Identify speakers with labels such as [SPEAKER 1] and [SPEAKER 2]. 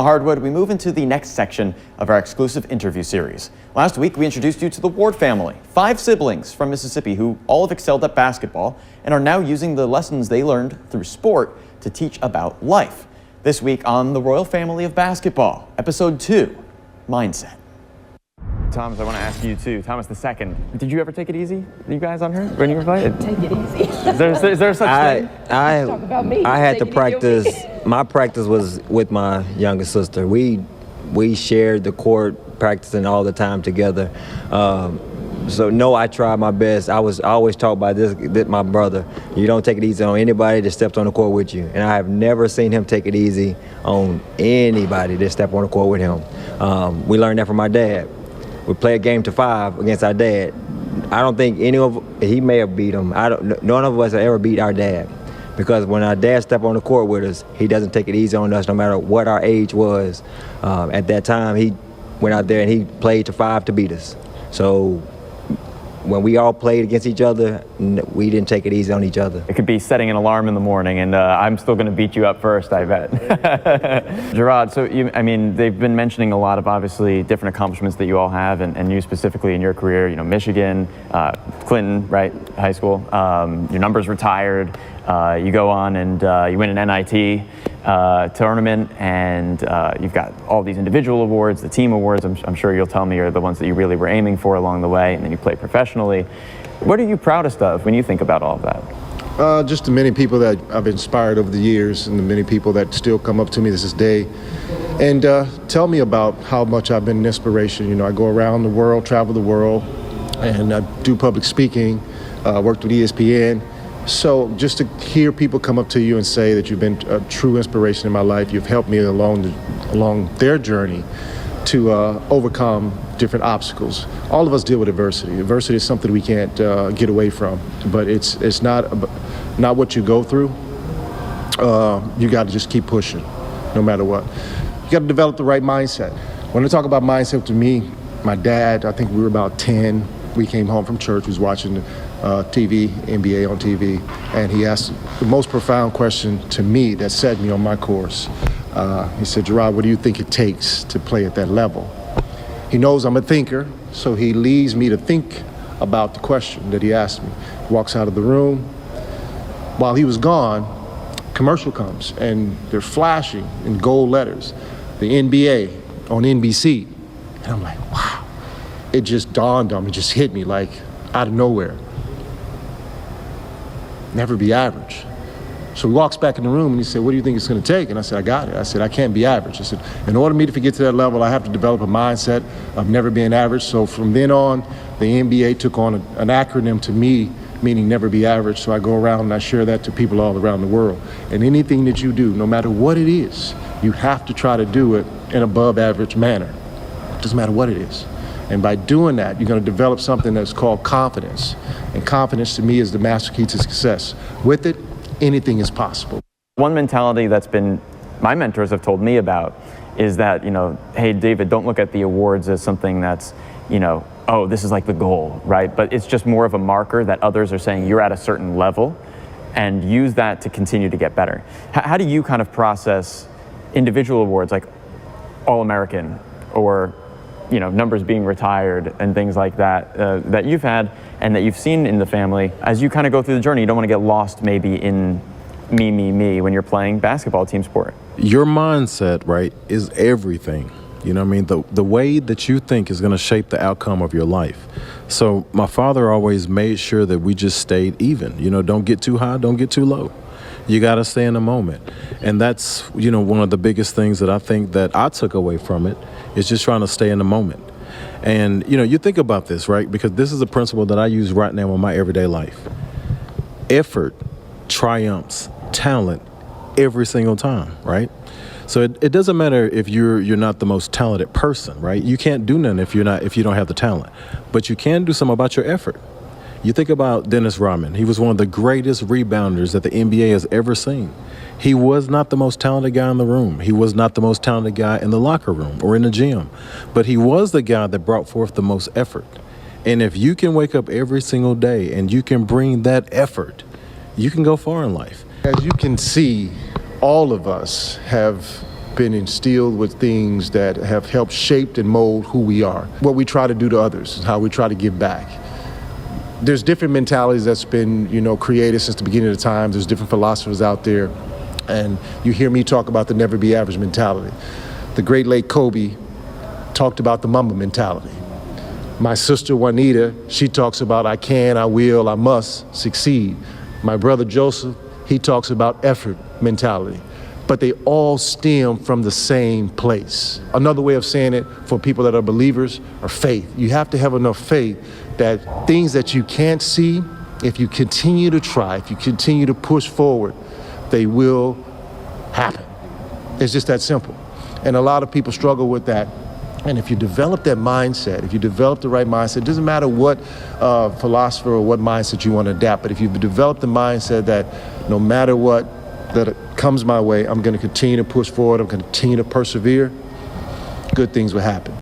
[SPEAKER 1] Hardwood, we move into the next section of our exclusive interview series. Last week, we introduced you to the Ward family, 5 siblings from Mississippi who all have excelled at basketball and are now using the lessons they learned through sport to teach about life. This week on the Royal Family of Basketball, Episode 2, Mindset. Thomas, I want to ask you too. Thomas II, did you ever take it easy, you guys on her, when you were playing?
[SPEAKER 2] Take it easy.
[SPEAKER 1] Is there such thing?
[SPEAKER 2] Talk about me.
[SPEAKER 3] I had to
[SPEAKER 2] Take it
[SPEAKER 3] practice.
[SPEAKER 2] easy.
[SPEAKER 3] My practice was with my youngest sister. We shared the court, practicing all the time together. So no, I tried my best. I was always taught by my brother. You don't take it easy on anybody that steps on the court with you. And I have never seen him take it easy on anybody that stepped on the court with him. We learned that from my dad. We play a game to 5 against our dad. I don't think he may have beat him. None of us have ever beat our dad. Because when our dad stepped on the court with us, he doesn't take it easy on us no matter what our age was. At that time, he went out there and he played to 5 to beat us. So when we all played against each other, we didn't take it easy on each other.
[SPEAKER 1] It could be setting an alarm in the morning, and I'm still going to beat you up first, I bet. Gerard, so they've been mentioning a lot of obviously different accomplishments that you all have, and you specifically in your career. You know, Michigan, Clinton, right, high school. Your number's retired. You go on and you win an NIT tournament, and you've got all these individual awards, the team awards. I'm sure you'll tell me are the ones that you really were aiming for along the way, and then you play professionally. What are you proudest of when you think about all of that?
[SPEAKER 4] Just the many people that I've inspired over the years, and the many people that still come up to me this day and tell me about how much I've been an inspiration. You know, I go around the world, travel the world, and I do public speaking, worked with ESPN. So just to hear people come up to you and say that you've been a true inspiration in my life, you've helped me along their journey to overcome different obstacles. All of us deal with adversity. Adversity is something we can't get away from, but it's not what you go through. You got to just keep pushing, no matter what. You got to develop the right mindset. When I talk about mindset, to me, my dad, I think we were about 10. We came home from church, we was watching TV, NBA on TV, and he asked the most profound question to me that set me on my course. He said, Gerard, what do you think it takes to play at that level? He knows I'm a thinker, so he leaves me to think about the question that he asked me. He walks out of the room. While he was gone, commercial comes, and they're flashing in gold letters, the NBA on NBC. And I'm like, wow. It just dawned on me, just hit me like out of nowhere. Never be average. So he walks back in the room and he said, what do you think it's going to take? And I said, I got it. I said, I can't be average. I said, in order for me to get to that level, I have to develop a mindset of never being average. So from then on, the NBA took on an acronym to me, meaning never be average. So I go around and I share that to people all around the world. And anything that you do, no matter what it is, you have to try to do it in above average manner. It doesn't matter what it is. And by doing that, you're going to develop something that's called confidence. And confidence, to me, is the master key to success. With it, anything is possible.
[SPEAKER 1] One mentality that's been, my mentors have told me about, is that, hey, David, don't look at the awards as something that's, oh, this is like the goal, right? But it's just more of a marker that others are saying you're at a certain level, and use that to continue to get better. How do you kind of process individual awards like All-American or numbers being retired and things like that, that you've had and that you've seen in the family? As you kind of go through the journey, you don't want to get lost maybe in me when you're playing basketball team sport.
[SPEAKER 5] Your mindset, right, is everything. You know what I mean? The way that you think is going to shape the outcome of your life. So my father always made sure that we just stayed even. Don't get too high, don't get too low. You got to stay in the moment. And that's, one of the biggest things that I think that I took away from it is just trying to stay in the moment. And, you think about this, right? Because this is a principle that I use right now in my everyday life. Effort triumphs talent every single time, right? So it doesn't matter if you're not the most talented person, right? You can't do nothing if you don't have the talent. But you can do something about your effort. You think about Dennis Rodman. He was one of the greatest rebounders that the NBA has ever seen. He was not the most talented guy in the room. He was not the most talented guy in the locker room or in the gym. But he was the guy that brought forth the most effort. And if you can wake up every single day and you can bring that effort, you can go far in life.
[SPEAKER 4] As you can see, all of us have been instilled with things that have helped shape and mold who we are, what we try to do to others, how we try to give back. There's different mentalities that's been, created since the beginning of the time. There's different philosophers out there, and you hear me talk about the never be average mentality. The great late Kobe talked about the Mamba mentality. My sister Juanita, she talks about I can, I will, I must succeed. My brother Joseph, he talks about effort mentality. But they all stem from the same place. Another way of saying it for people that are believers are faith. You have to have enough faith that things that you can't see, if you continue to try, if you continue to push forward, they will happen. It's just that simple. And a lot of people struggle with that. And if you develop that mindset, if you develop the right mindset, it doesn't matter what philosopher or what mindset you want to adapt, but if you develop the mindset that no matter what that comes my way, I'm going to continue to push forward, I'm going to continue to persevere, good things will happen.